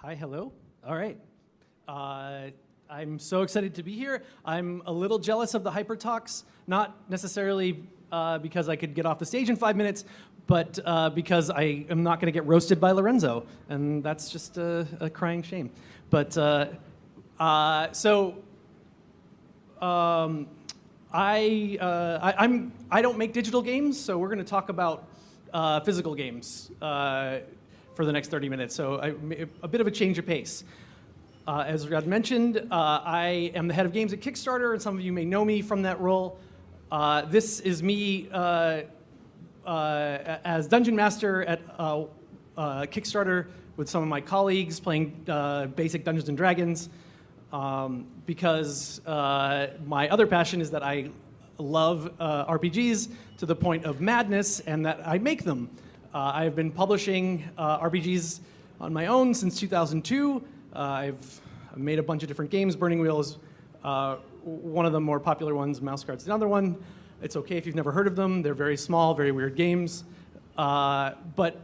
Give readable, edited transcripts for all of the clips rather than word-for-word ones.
Hi, hello. All right. I'm so excited to be here. I'm a little jealous of the hyper talks, not necessarily because I could get off the stage in 5 minutes, but because I am not going to get roasted by Lorenzo, and that's just a crying shame. But I don't make digital games, so we're going to talk about physical games for the next 30 minutes. So a bit of a change of pace. As Rod mentioned, I am the head of games at Kickstarter, and some of you may know me from that role. This is me as Dungeon Master at Kickstarter with some of my colleagues playing basic Dungeons & Dragons, because my other passion is that I love RPGs to the point of madness, and that I make them. I've been publishing RPGs on my own since 2002. I've made a bunch of different games. Burning Wheel is one of the more popular ones. Mouse Guard's another one. It's okay if you've never heard of them. They're very small, very weird games. But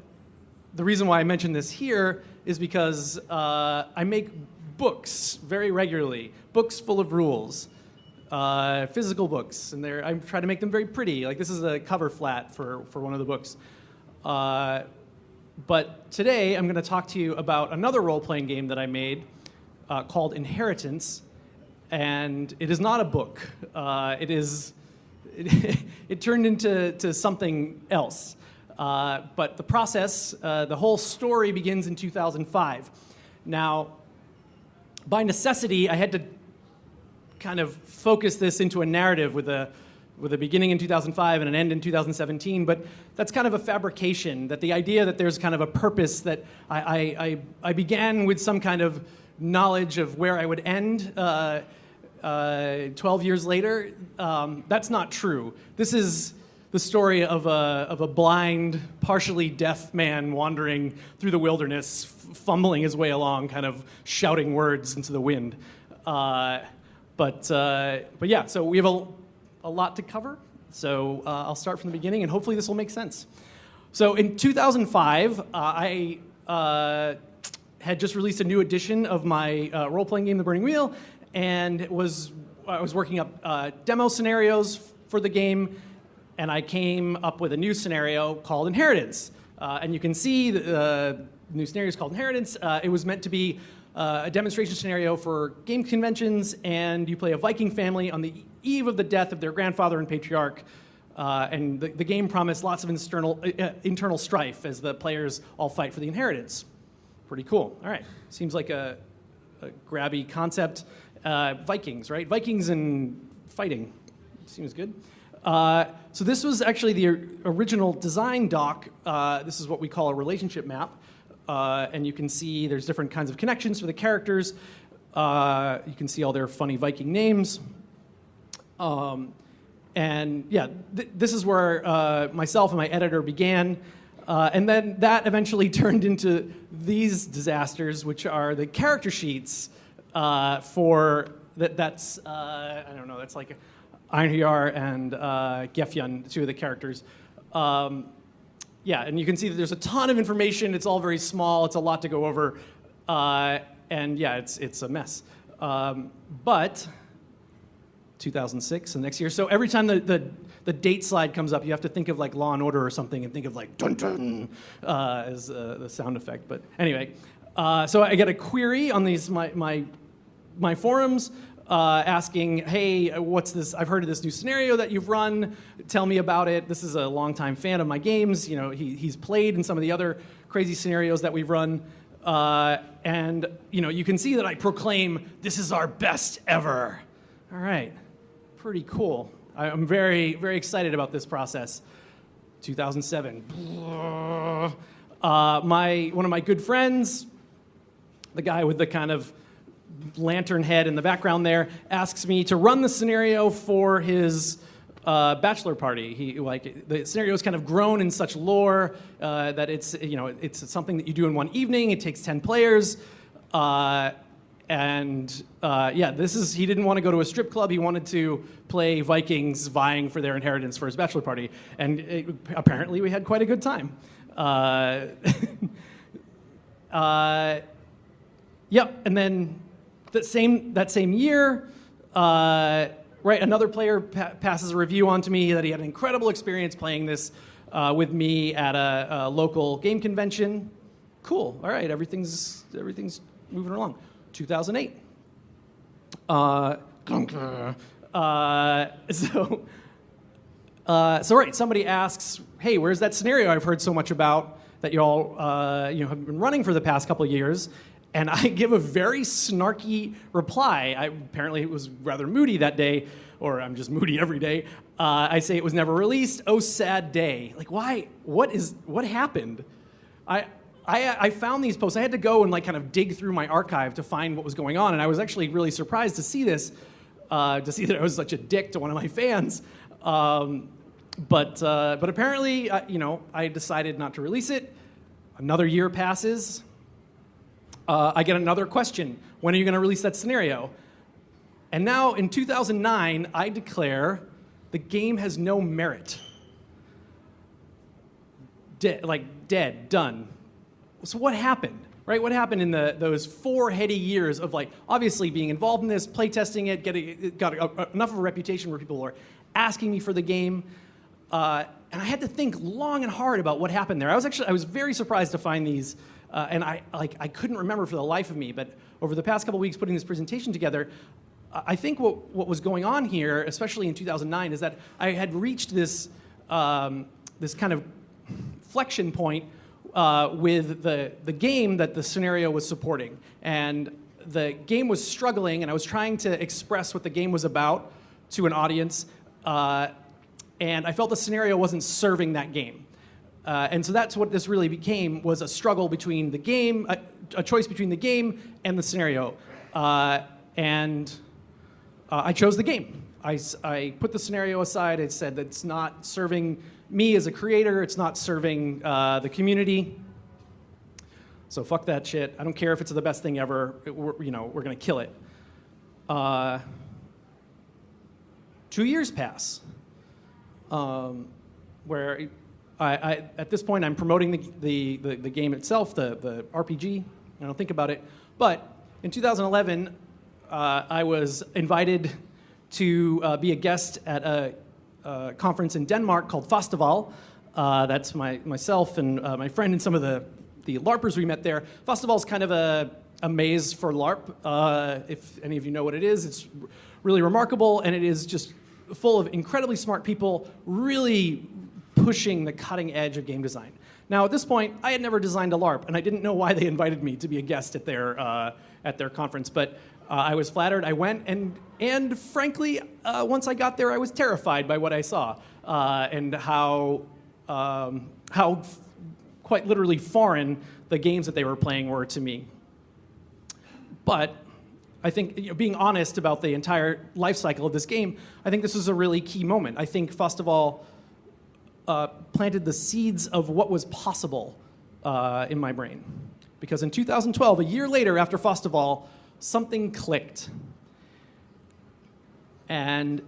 the reason why I mention this here is because I make books very regularly, books full of rules, physical books, and I try to make them very pretty. Like this is a cover flat for one of the books. But today I'm going to talk to you about another role-playing game that I made called Inheritance, and it is not a book. It turned into something else. But the process, the whole story begins in 2005. Now, by necessity, I had to kind of focus this into a narrative with a beginning in 2005 and an end in 2017, but that's kind of a fabrication, that the idea that there's kind of a purpose, that I began with some kind of knowledge of where I would end 12 years later. That's not true. This is the story of a blind, partially deaf man wandering through the wilderness, fumbling his way along, kind of shouting words into the wind. But yeah, so we have a lot to cover, so I'll start from the beginning, and hopefully this will make sense. So in 2005, I had just released a new edition of my role-playing game, The Burning Wheel, and I was working up demo scenarios for the game, and I came up with a new scenario called Inheritance. And you can see the new scenario is called Inheritance. It was meant to be a demonstration scenario for game conventions, and you play a Viking family on the eve of the death of their grandfather and patriarch, and the game promised lots of internal strife as the players all fight for the inheritance. Pretty cool. All right, seems like a grabby concept. Vikings, right? Vikings and fighting. Seems good. So this was actually the original design doc. This is what we call a relationship map. And you can see there's different kinds of connections for the characters. You can see all their funny Viking names. And yeah, this is where myself and my editor began. And then that eventually turned into these disasters, which are the character sheets for that's I don't know, that's like Einhjar and Gefjon, two of the characters. Yeah, and you can see that there's a ton of information. It's all very small. It's a lot to go over. And yeah, it's a mess. But 2006, the next year. So every time the date slide comes up, you have to think of like Law and Order or something and think of like dun dun as the sound effect. But anyway, so I get a query on these my forums asking, hey, what's this? I've heard of this new scenario that you've run. Tell me about it. This is a longtime fan of my games. You know, he's played in some of the other crazy scenarios that we've run. And you know, you can see that I proclaim, this is our best ever. All right, pretty cool. I'm very, very excited about this process. 2007. One of my good friends, the guy with the kind of lantern head in the background there, asks me to run the scenario for his bachelor party. The scenario has kind of grown in such lore that it's something that you do in one evening. It takes 10 players, yeah, he didn't want to go to a strip club. He wanted to play Vikings vying for their inheritance for his bachelor party, and apparently we had quite a good time. Yep, and then that same year, another player passes a review on to me that he had an incredible experience playing this with me at a local game convention. Cool. All right, everything's moving along. 2008. Somebody asks, "Hey, where's that scenario I've heard so much about that you all have been running for the past couple of years?" And I give a very snarky reply. Apparently it was rather moody that day, or I'm just moody every day. I say it was never released. Oh, sad day. Like, why? What happened? I found these posts. I had to go and kind of dig through my archive to find what was going on, and I was actually really surprised to see this, to see that I was such a dick to one of my fans. But apparently, I decided not to release it. Another year passes. I get another question. When are you going to release that scenario? And now, in 2009, I declare the game has no merit. Dead, done. So what happened, right? What happened in those 4 heady years of obviously being involved in this, playtesting it, got enough of a reputation where people were asking me for the game, and I had to think long and hard about what happened there. I was very surprised to find these, and I couldn't remember for the life of me. But over the past couple of weeks putting this presentation together, I think what was going on here, especially in 2009, is that I had reached this this kind of flexion point with the game that the scenario was supporting. And the game was struggling, and I was trying to express what the game was about to an audience, and I felt the scenario wasn't serving that game. And so that's what this really became, was a struggle between the game, a choice between the game and the scenario. And I chose the game. I put the scenario aside. I said that it's not serving me as a creator. It's not serving the community. So fuck that shit. I don't care if it's the best thing ever. We're going to kill it. 2 years pass, where I at this point I'm promoting the game itself, the RPG. I don't think about it. But in 2011, I was invited to be a guest at a conference in Denmark called Festival. That's myself and my friend and some of the LARPers we met there. Festival is kind of a maze for LARP. If any of you know what it is, it's really remarkable, and it is just full of incredibly smart people really pushing the cutting edge of game design. Now, at this point, I had never designed a LARP, and I didn't know why they invited me to be a guest at their conference, but I was flattered. I went, and frankly, once I got there, I was terrified by what I saw, and how quite literally foreign the games that they were playing were to me. But I think, being honest about the entire life cycle of this game, I think this was a really key moment. I think Festival planted the seeds of what was possible in my brain. Because in 2012, a year later after Festival, something clicked. And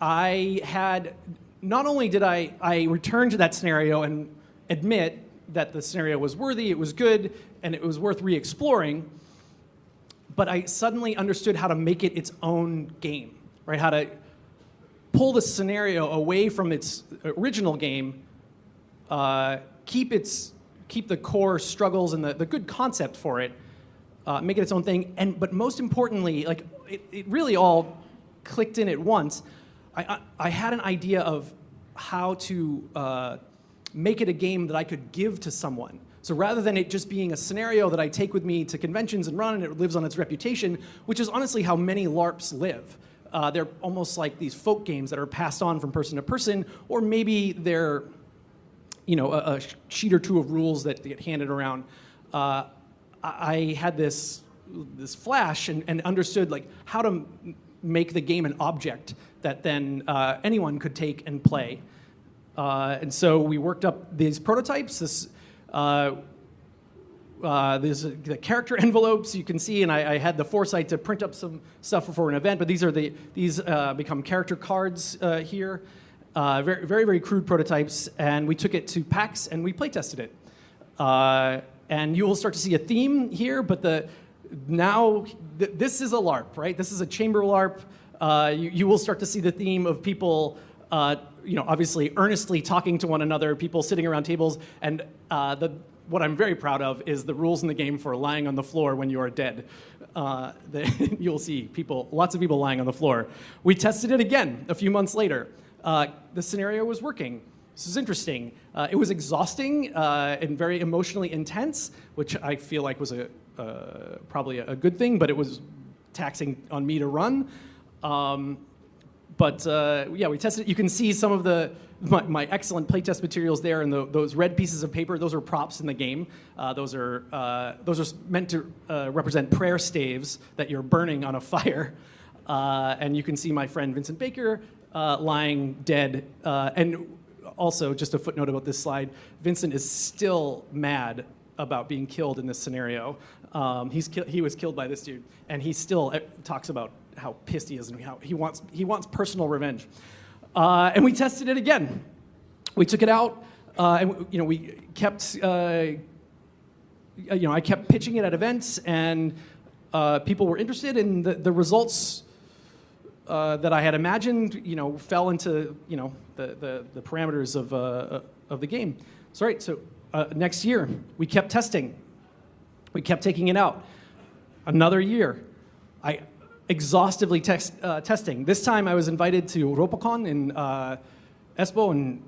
not only did I return to that scenario and admit that the scenario was worthy, it was good, and it was worth re-exploring, but I suddenly understood how to make it its own game, right? How to pull the scenario away from its original game, keep the core struggles and the good concept for it, make it its own thing, but most importantly, it really all clicked in at once. I had an idea of how to make it a game that I could give to someone. So rather than it just being a scenario that I take with me to conventions and run, and it lives on its reputation, which is honestly how many LARPs live. They're almost like these folk games that are passed on from person to person, or maybe they're, a sheet or two of rules that get handed around. I had this flash and understood how to make the game an object that then anyone could take and play. And so we worked up these prototypes. There's the character envelopes you can see, and I had the foresight to print up some stuff for an event. But these become character cards here. Very, very, very crude prototypes, and we took it to PAX and we play tested it. And you will start to see a theme here, but now this is a LARP, right? This is a chamber LARP. You will start to see the theme of people, obviously earnestly talking to one another, people sitting around tables, and what I'm very proud of is the rules in the game for lying on the floor when you are dead. You'll see lots of people lying on the floor. We tested it again a few months later. The scenario was working. This is interesting. It was exhausting and very emotionally intense, which I feel like was probably a good thing, but it was taxing on me to run. We tested it. You can see some of my excellent playtest materials there, and those red pieces of paper. Those are props in the game. Those are meant to represent prayer staves that you're burning on a fire. And you can see my friend Vincent Baker lying dead. And also, just a footnote about this slide: Vincent is still mad about being killed in this scenario. He was killed by this dude, and he still talks about how pissed he is and how he wants personal revenge. And we tested it again. We took it out, and we kept. I kept pitching it at events, and people were interested, and the results that I had imagined, fell into the parameters of the game. So next year we kept testing. We kept taking it out. Another year, I exhaustively testing. This time I was invited to Ropocon in Espoo in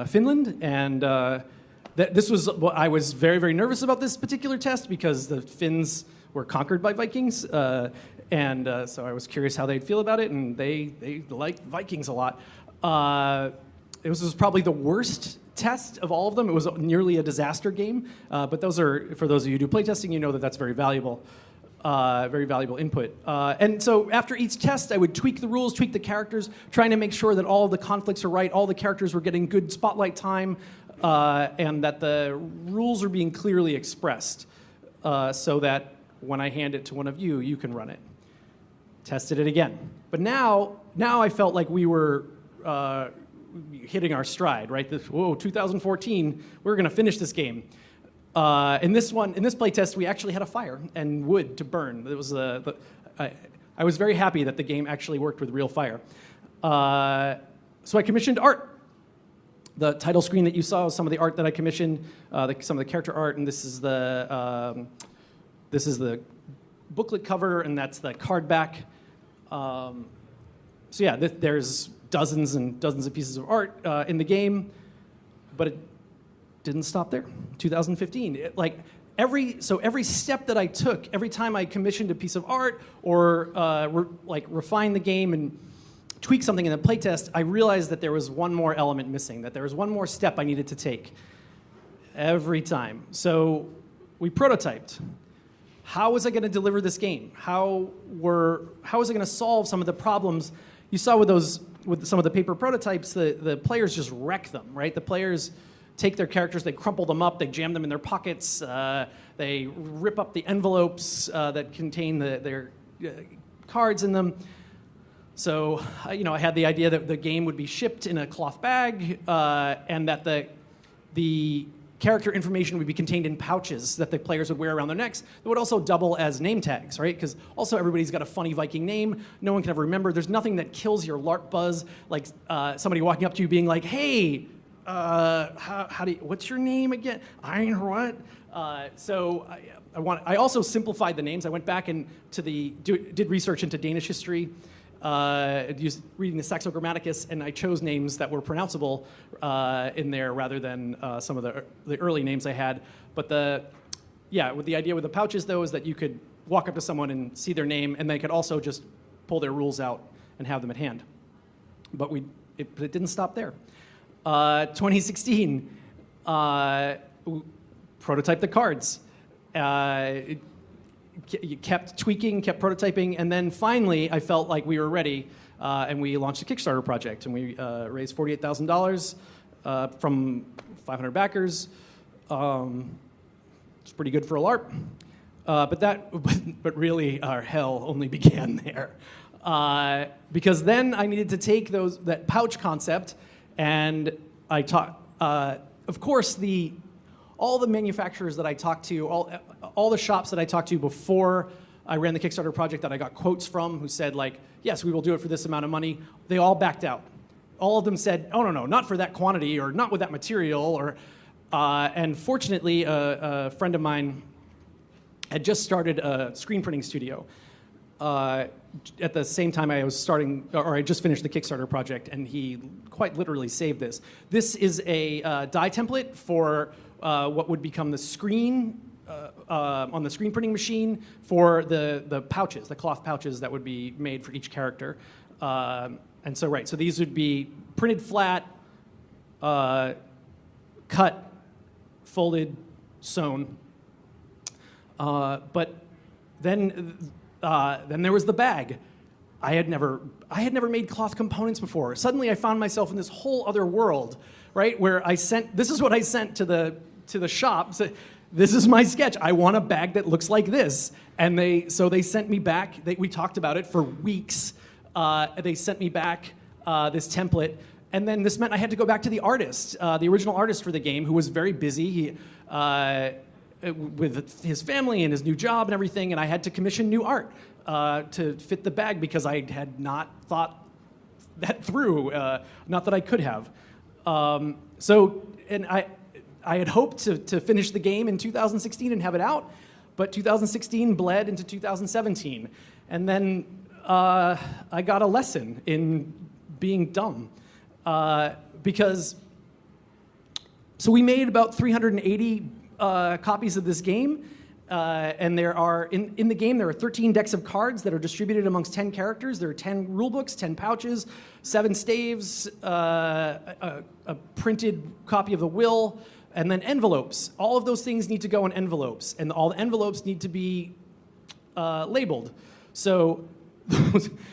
Finland, and I was very, very nervous about this particular test because the Finns were conquered by Vikings, and so I was curious how they'd feel about it, and they liked Vikings a lot. It was probably the worst test of all of them. It was nearly a disaster game, but those are, for those of you who do playtesting, you know that's very valuable input. And so after each test, I would tweak the rules, tweak the characters, trying to make sure that all the conflicts are right, all the characters were getting good spotlight time, and that the rules are being clearly expressed, so that when I hand it to one of you, you can run it. Tested it again. But now I felt like we were hitting our stride, right? 2014, we're going to finish this game. In this playtest, we actually had a fire and wood to burn. It was I was very happy that the game actually worked with real fire. So I commissioned art. The title screen that you saw was some of the art that I commissioned, some of the character art, and this is the booklet cover, and that's the card back. There's dozens and dozens of pieces of art in the game, but it didn't stop there. 2015, every step that I took, every time I commissioned a piece of art or refine the game and tweak something in the playtest, I realized that there was one more element missing, that there was one more step I needed to take every time. So we prototyped. How was I going to deliver this game? How was I going to solve some of the problems? You saw with some of the paper prototypes, the players just wreck them, right? The players take their characters, they crumple them up, they jam them in their pockets, they rip up the envelopes that contain their cards in them. So, I had the idea that the game would be shipped in a cloth bag, and that the character information would be contained in pouches that the players would wear around their necks that would also double as name tags, right? Because also everybody's got a funny Viking name. No one can ever remember. There's nothing that kills your LARP buzz, like somebody walking up to you being like, hey, what's your name again? Ein what? I also simplified the names. I went back and did research into Danish history, used reading the Saxo Grammaticus, and I chose names that were pronounceable in there rather than some of the early names I had. But with the idea with the pouches though is that you could walk up to someone and see their name, and they could also just pull their rules out and have them at hand. But it didn't stop there. 2016, prototype the cards. You kept tweaking, kept prototyping, and then finally I felt like we were ready, and we launched a Kickstarter project, and we raised $48,000 from 500 backers. It's pretty good for a LARP, but really our hell only began there, because then I needed to take that pouch concept, and I taught. Of course, all the manufacturers that I talked to, all the shops that I talked to before I ran the Kickstarter project that I got quotes from, who said like, yes, we will do it for this amount of money, they all backed out. All of them said, oh, no, not for that quantity, or not with that material, or, and fortunately, a friend of mine had just started a screen printing studio. At the same time I was starting, or I just finished the Kickstarter project, and he quite literally saved this. This is a die template for what would become the screen on the screen printing machine for the pouches, the cloth pouches that would be made for each character. And so, right, so these would be printed flat, cut, folded, sewn. But then there was the bag. I had never made cloth components before. Suddenly I found myself in this whole other world, right? Where this is what I sent to the shop. So, this is my sketch. I want a bag that looks like this. And they sent me back. We talked about it for weeks. They sent me back this template. And then this meant I had to go back to the artist, the original artist for the game, who was very busy. With his family and his new job and everything, and I had to commission new art to fit the bag because I had not thought that through, not that I could have. And I had hoped to finish the game in 2016 and have it out, but 2016 bled into 2017. And then I got a lesson in being dumb. So we made about 380 copies of this game, and there are in the game there are 13 decks of cards that are distributed amongst 10 characters. There are 10 rule books, 10 pouches, 7 staves, a printed copy of the will, and then envelopes. All of those things need to go in envelopes, and all the envelopes need to be labeled. So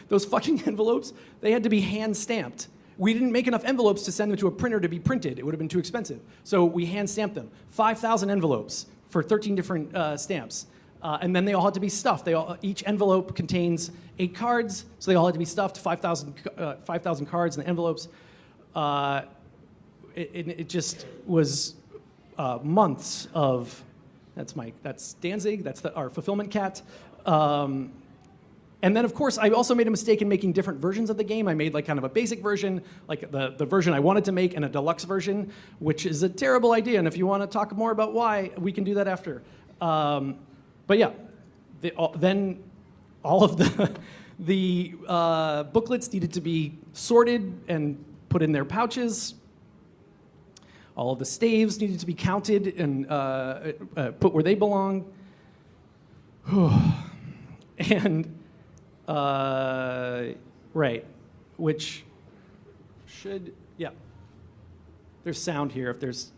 those fucking envelopes, they had to be hand stamped. We didn't make enough envelopes to send them to a printer to be printed. It would have been too expensive. So we hand stamped them. 5,000 envelopes for 13 different stamps. And then they all had to be stuffed. Each envelope contains 8 cards, so they all had to be stuffed, 5,000 cards in the envelopes. It just was months of, that's Danzig, that's our fulfillment cat. And then, of course, I also made a mistake in making different versions of the game. I made like kind of a basic version, like the version I wanted to make, and a deluxe version, which is a terrible idea. And if you want to talk more about why, we can do that after. But yeah, then all of the booklets needed to be sorted and put in their pouches. All of the staves needed to be counted and put where they belong. And right, which should, yeah. There's sound here if there's.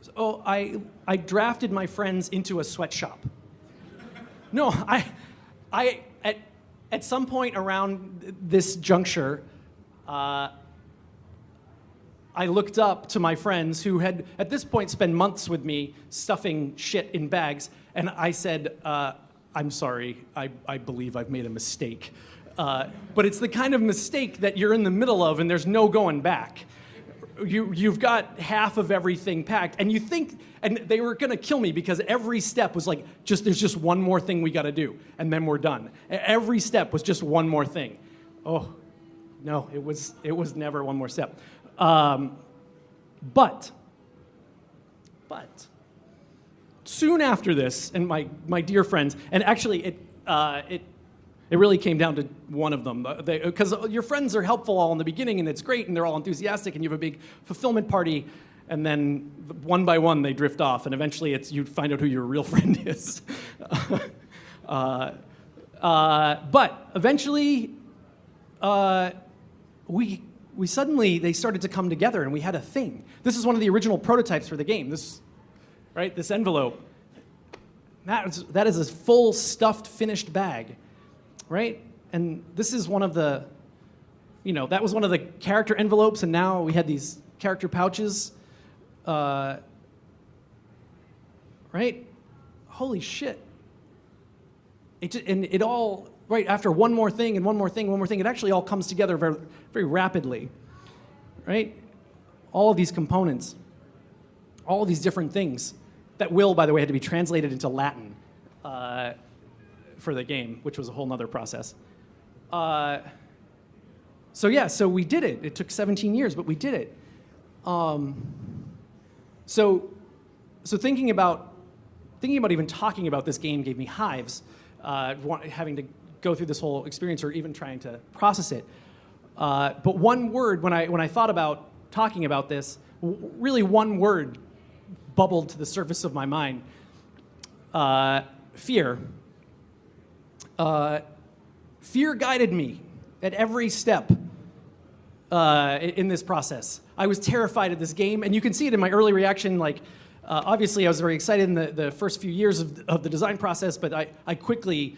So I drafted my friends into a sweatshop. No, at some point around this juncture, I looked up to my friends who had, at this point, spent months with me stuffing shit in bags, and I said, I'm sorry, I believe I've made a mistake. But it's the kind of mistake that you're in the middle of and there's no going back. You've got half of everything packed, and you think, and they were gonna kill me because every step was like, there's just one more thing we gotta do, and then we're done. Every step was just one more thing. Oh, no, it was never one more step. But soon after this, and my dear friends, and actually it really came down to one of them, because your friends are helpful all in the beginning, and it's great, and they're all enthusiastic, and you have a big fulfillment party, and then one by one they drift off, and eventually you find out who your real friend is. But eventually, they started to come together, and we had a thing. This is one of the original prototypes for the game. This envelope. That is a full stuffed finished bag, right? And this is one of the, that was one of the character envelopes, and now we had these character pouches, right? Holy shit! It all right after one more thing and one more thing, one more thing, it actually all comes together very, very rapidly, right? All of these components, all of these different things that will, by the way, had to be translated into Latin for the game, which was a whole nother process. So we did it. It took 17 years, but we did it. So thinking about even talking about this game gave me hives, having to go through this whole experience or even trying to process it. But one word, when I thought about talking about this, really one word bubbled to the surface of my mind. Fear. Fear guided me at every step in this process. I was terrified of this game, and you can see it in my early reaction. Like, obviously, I was very excited in the first few years of the design process, but I quickly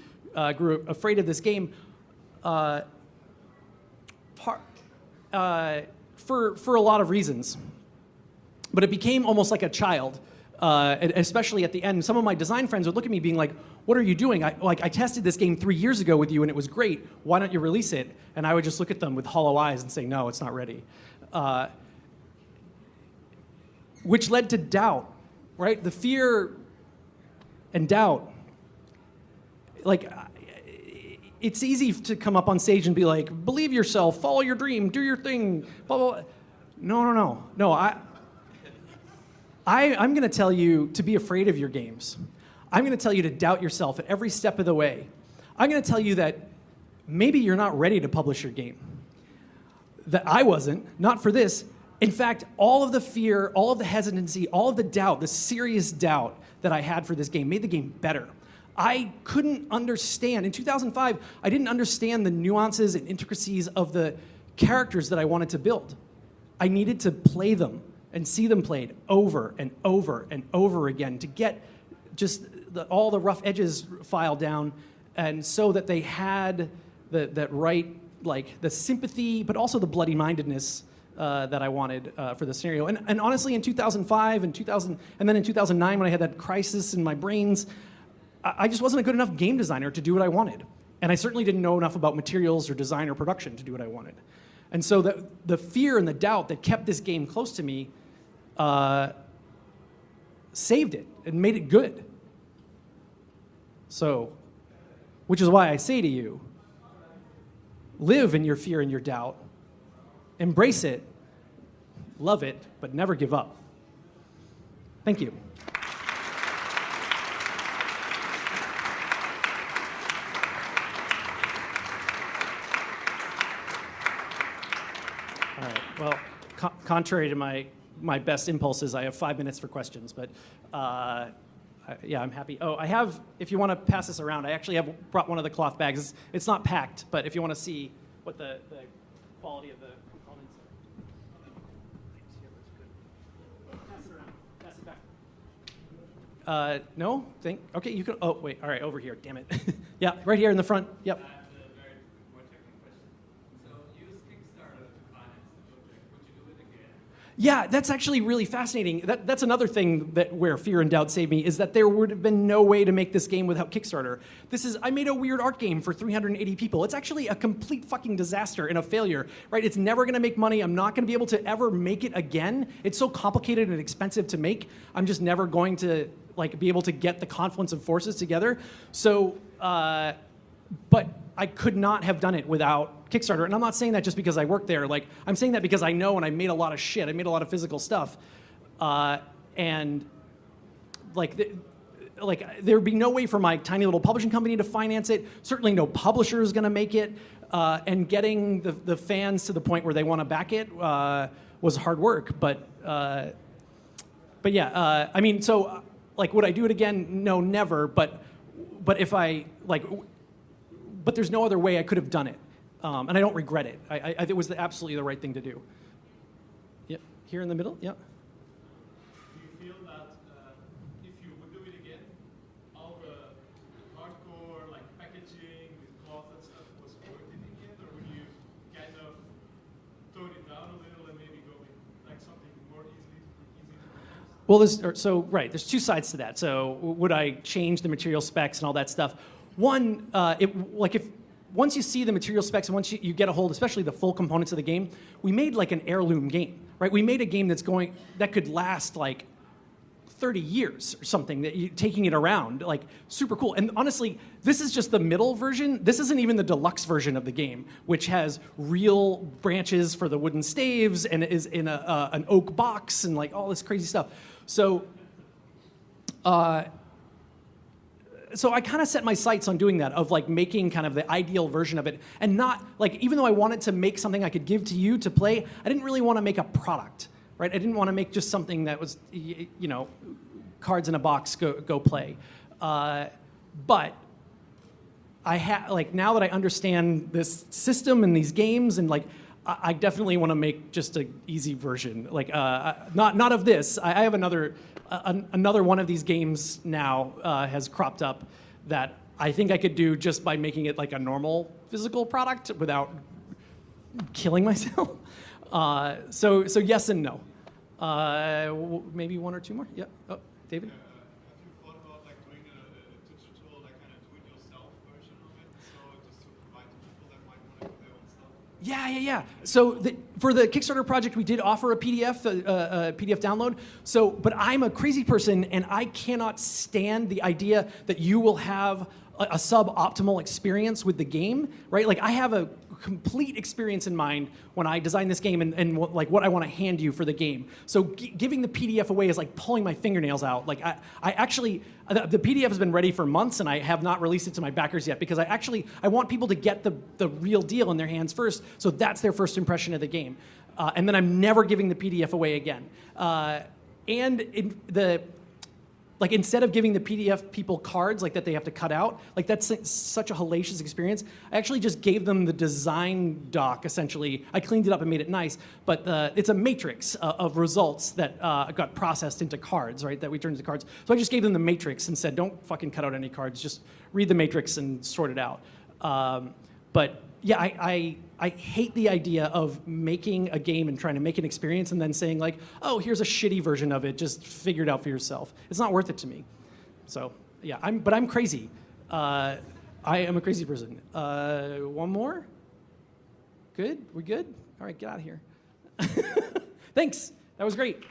grew afraid of this game for a lot of reasons. But it became almost like a child, especially at the end. Some of my design friends would look at me being like, what are you doing? I tested this game 3 years ago with you, and it was great. Why don't you release it? And I would just look at them with hollow eyes and say, no, it's not ready. Which led to doubt, right? The fear and doubt. Like, it's easy to come up on stage and be like, believe yourself, follow your dream, do your thing, blah, blah, blah. No, I'm going to tell you to be afraid of your games. I'm going to tell you to doubt yourself at every step of the way. I'm going to tell you that maybe you're not ready to publish your game. That I wasn't, not for this. In fact, all of the fear, all of the hesitancy, all of the doubt, the serious doubt that I had for this game made the game better. I couldn't understand. In 2005, I didn't understand the nuances and intricacies of the characters that I wanted to build. I needed to play them and see them played over and over and over again to get just all the rough edges filed down, and so that they had that right, like the sympathy, but also the bloody-mindedness that I wanted for the scenario. And honestly, in 2005 and then in 2009, when I had that crisis in my brains, I just wasn't a good enough game designer to do what I wanted. And I certainly didn't know enough about materials or design or production to do what I wanted. And so the fear and the doubt that kept this game close to me saved it and made it good. So, which is why I say to you, live in your fear and your doubt, embrace it, love it, but never give up. Thank you. All right, well, contrary to my best impulses, I have 5 minutes for questions, but yeah, I'm happy. Oh, I have, if you want to pass this around, I actually have brought one of the cloth bags. It's not packed, but if you want to see what the quality of the components are. Pass it around. Pass it back. No? Okay, you can, oh, wait, all right, over here, damn it. Yeah, right here in the front, yep. I have a very more technical question. So use Kickstarter to finance the project. Would you do it again? Yeah, that's actually really fascinating. That's another thing where fear and doubt saved me, is that there would have been no way to make this game without Kickstarter. I made a weird art game for 380 people. It's actually a complete fucking disaster and a failure, right? It's never gonna make money. I'm not gonna be able to ever make it again. It's so complicated and expensive to make. I'm just never going to be able to get the confluence of forces together. So, but I could not have done it without Kickstarter. And I'm not saying that just because I work there. I'm saying that because I know, and I made a lot of shit. I made a lot of physical stuff. And there'd be no way for my tiny little publishing company to finance it. Certainly no publisher is going to make it. And getting the fans to the point where they want to back it was hard work. But yeah, I mean, so would I do it again? No, never. But if I but there's no other way I could have done it. And I don't regret it. It was absolutely the right thing to do. Yep, here in the middle, yep. Do you feel that if you would do it again, all the hardcore packaging with cloth and stuff was worth it again, or would you kind of tone it down a little and maybe go with something more easy to produce? Well, there's two sides to that. So would I change the material specs and all that stuff? One, once you see the material specs and once you get a hold, especially the full components of the game, we made like an heirloom game, right? We made a game that could last like 30 years or something, taking it around, like super cool. And honestly, this is just the middle version. This isn't even the deluxe version of the game, which has real branches for the wooden staves and is in an oak box and like all this crazy stuff. So I kind of set my sights on doing that, of like making kind of the ideal version of it, and not like, even though I wanted to make something I could give to you to play, I didn't really want to make a product. Right? I didn't want to make just something that was, you know, cards in a box, go play. But like now that I understand this system and these games, and like I definitely want to make just an easy version. Like not of this. I have another one of these games now has cropped up that I think I could do just by making it like a normal physical product without killing myself. So yes and no. Maybe one or two more. Yeah. Oh, David. Have you thought about like doing a digital, like kind of do-it-yourself version of it? So just to provide to people that might want to do their own stuff. Yeah. So for the Kickstarter project, we did offer a PDF download. So, but I'm a crazy person, and I cannot stand the idea that you will have a suboptimal experience with the game, right? Like I have a complete experience in mind when I design this game and like what I want to hand you for the game. So giving the PDF away is like pulling my fingernails out. Like I actually, the PDF has been ready for months, and I have not released it to my backers yet, because I want people to get the real deal in their hands first, so that's their first impression of the game. And then I'm never giving the PDF away again. Like instead of giving the PDF people cards like that they have to cut out, like that's such a hellacious experience. I actually just gave them the design doc, essentially. I cleaned it up and made it nice, but it's a matrix of results that got processed into cards, right, that we turned into cards. So I just gave them the matrix and said, don't fucking cut out any cards, just read the matrix and sort it out. But yeah, I hate the idea of making a game and trying to make an experience and then saying like, oh, here's a shitty version of it, just figure it out for yourself. It's not worth it to me. So yeah, I'm crazy. I am a crazy person. One more? Good? We good? All right, get out of here. Thanks. That was great.